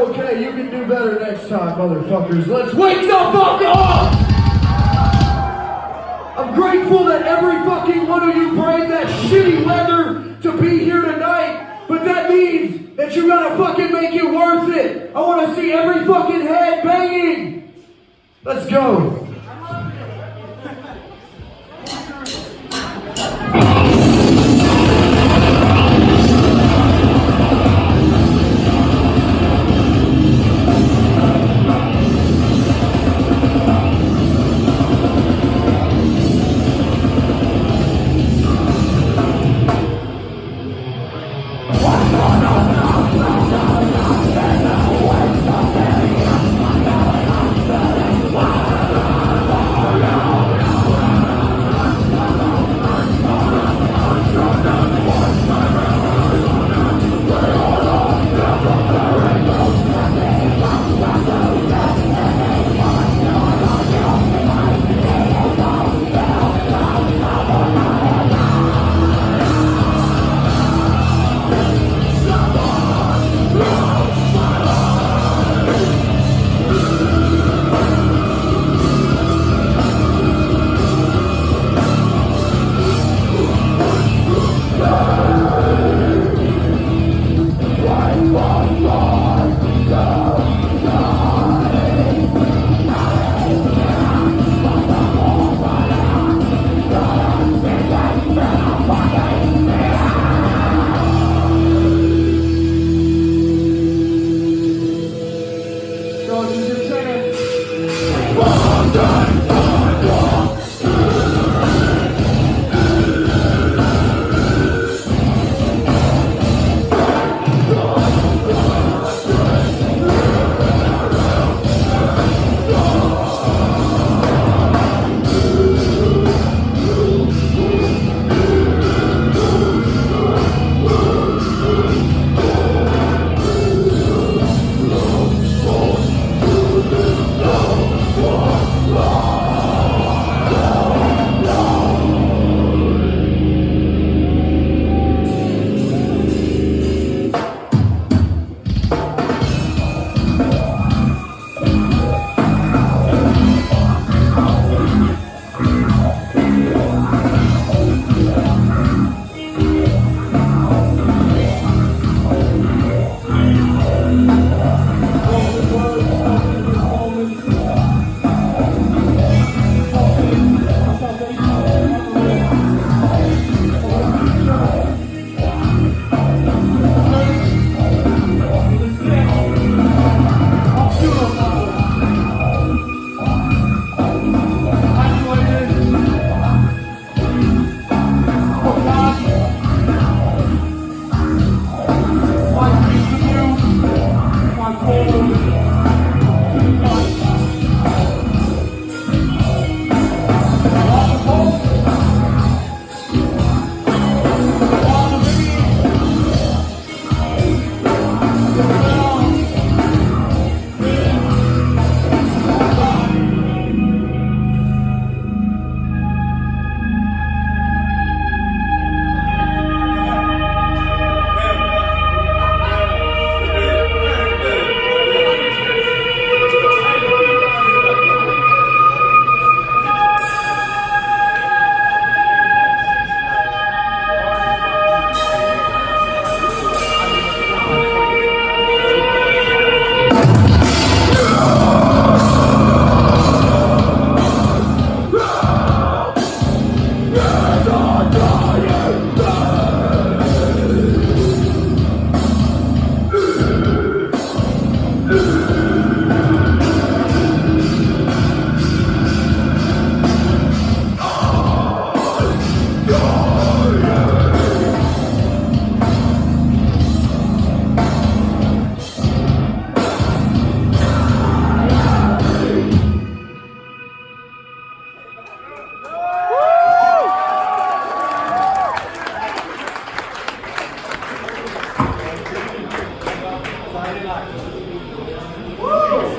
okay. You can do better next time, motherfuckers. Let's wake the fuck up! I'm grateful that every fucking one of you braved that shitty weather to be here tonight, but that means that you gotta fucking make it worth it. I wanna see every fucking head banging. Let's go.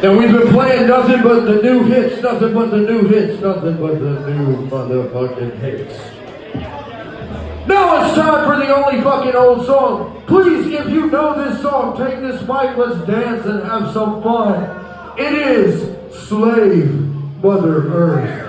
And we've been playing nothing but the new hits, nothing but the new hits, nothing but the new motherfucking hits. Now it's time for the only fucking old song. Please, if you know this song, take this mic, let's dance and have some fun. It is Slave Mother Earth.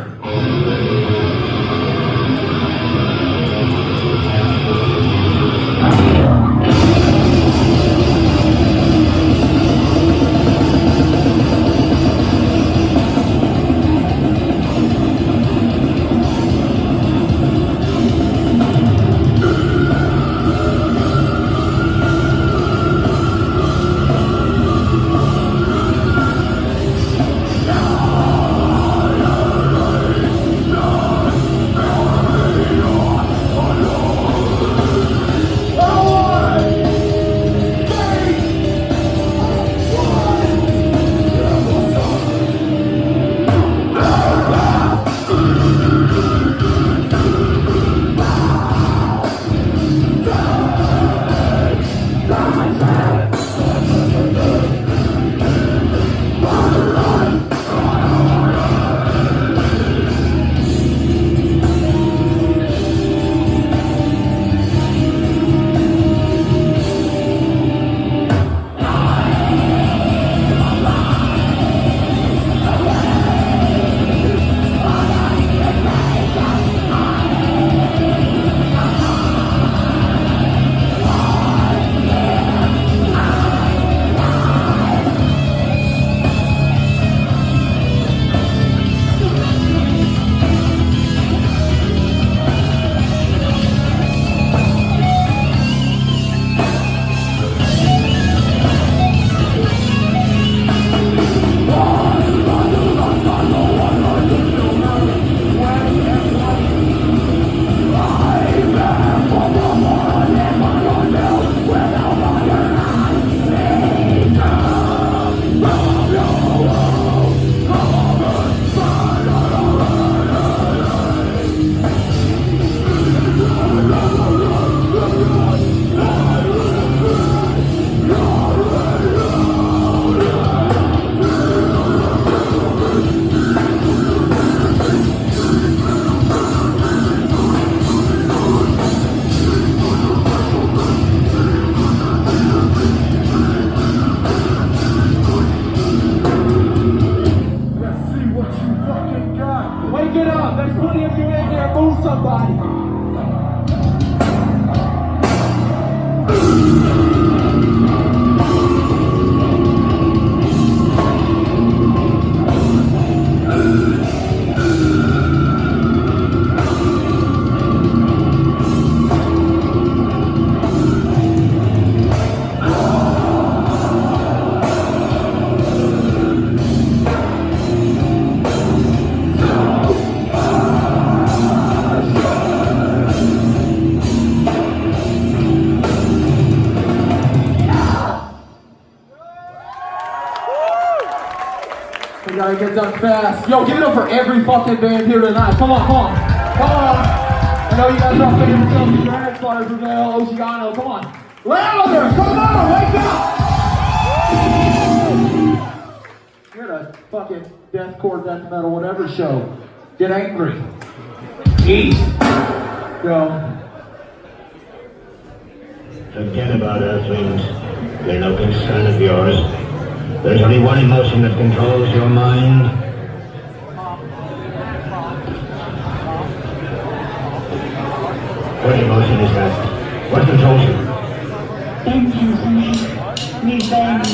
We gotta get done fast. Yo, give it up for every fucking band here tonight. Come on, come on. Come on. I know you guys are all favorite films. Grand, Slaughter, Brunel, Oceano. Come on. Louder! Come on! Wake up! You're at a fucking deathcore, death metal, whatever show. Get angry. Jeez. Go. Forget about Earthlings. They're no concern of yours. There's only one emotion that controls your mind. What emotion is that? What controls you? Vengeance, revenge.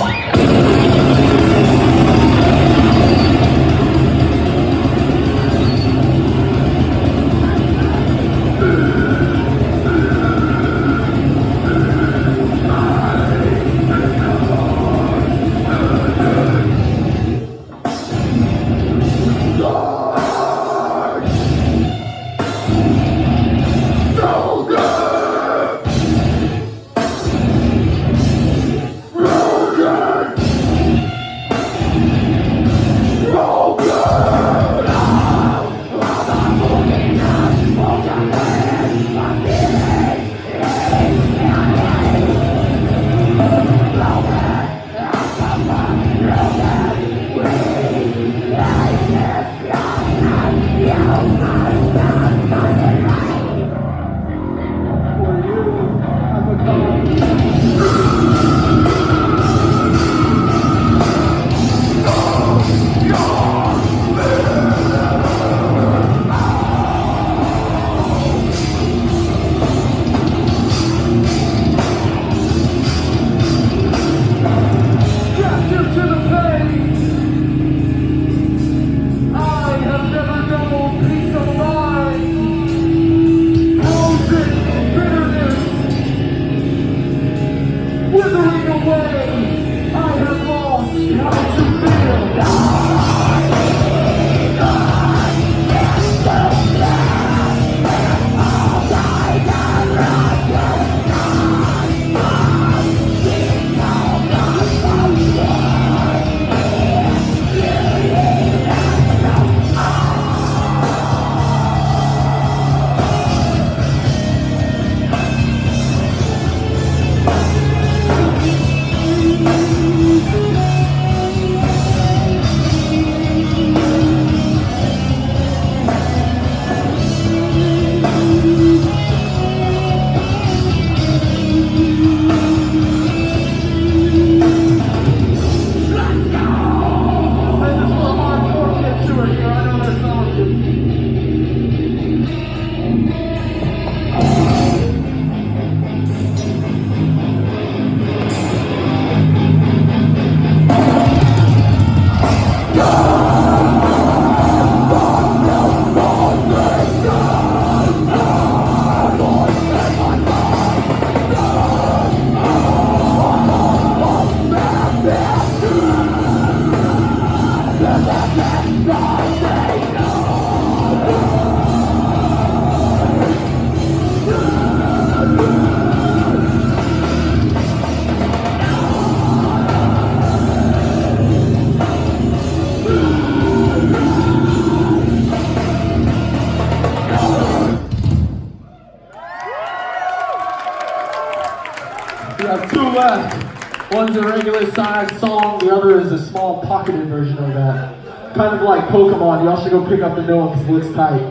One's a regular size song, the other is a small pocketed version of that. Kind of like Pokemon, y'all should go pick up the new one because it looks tight.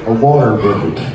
A water break.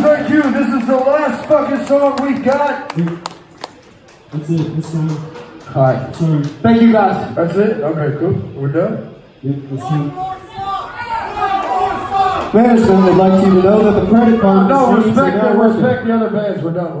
Thank you. This is the last fucking song we got. That's it. That's time. Alright. Sorry. Thank you guys. That's it? Okay, cool. We're done? Yep, that's time. Management would like you to know that the credit card... No, respect the other bands. We're done.